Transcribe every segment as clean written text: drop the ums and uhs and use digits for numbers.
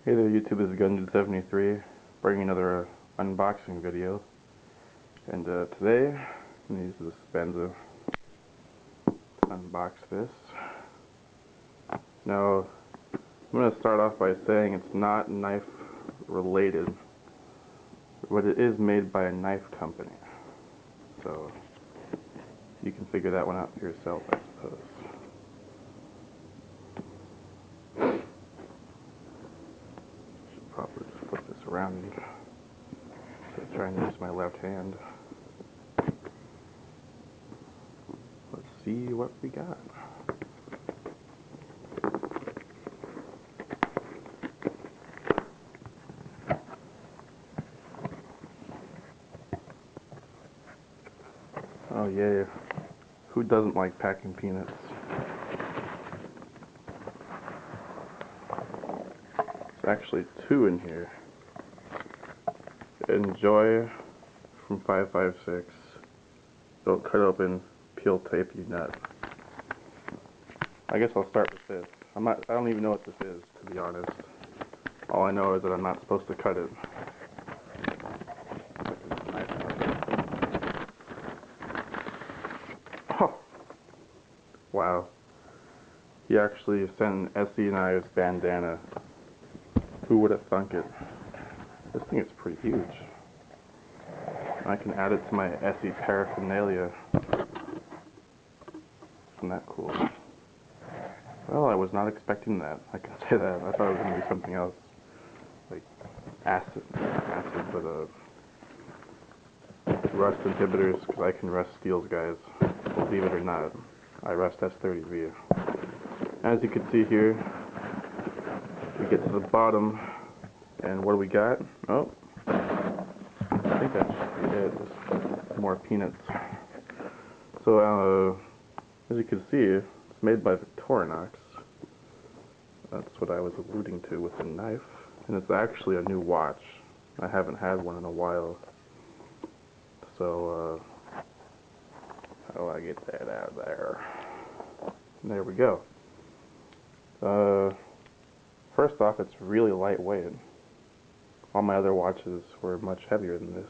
Hey there YouTube, this is Gundude73 bringing another unboxing video, and today I'm going to use the sebenza to unbox this. Now I'm going to start off by saying it's not knife related, but it is made by a knife company, so you can figure that one out for yourself, I suppose. Probably just flip this around to try and use my left hand. Let's see what we got. Oh yeah, who doesn't like packing peanuts? There's actually two in here. Enjoy from 556. Don't cut open, peel tape, you nut. I guess I'll start with this. I don't even know what this is, to be honest. All I know is that I'm not supposed to cut it. Oh, wow. He actually sent an Essie Knives bandana. Who would have thunk it? This thing is pretty huge. I can add it to my Essie paraphernalia. Isn't that cool? Well, I was not expecting that. I can say that. I thought it was going to be something else. Like acid, but rust inhibitors, because I can rust steels, guys. Believe it or not. I rust S30V. As you can see here, we get to the bottom, and what do we got? Oh, I think that should be it. Just more peanuts. So, as you can see, it's made by Victorinox. That's what I was alluding to with the knife. And it's actually a new watch. I haven't had one in a while. So, how do I get that out of there? And there we go. First off, it's really lightweight. All my other watches were much heavier than this.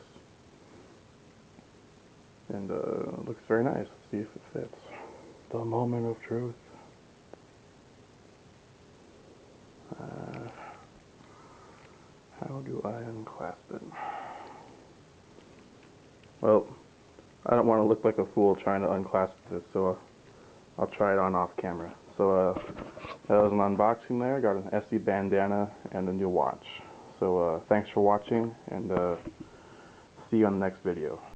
And it looks very nice. Let's see if it fits. The moment of truth. How do I unclasp it? Well, I don't want to look like a fool trying to unclasp this, so I'll try it on off camera. So that was an unboxing there. I got an Essie bandana and a new watch. So thanks for watching, and see you on the next video.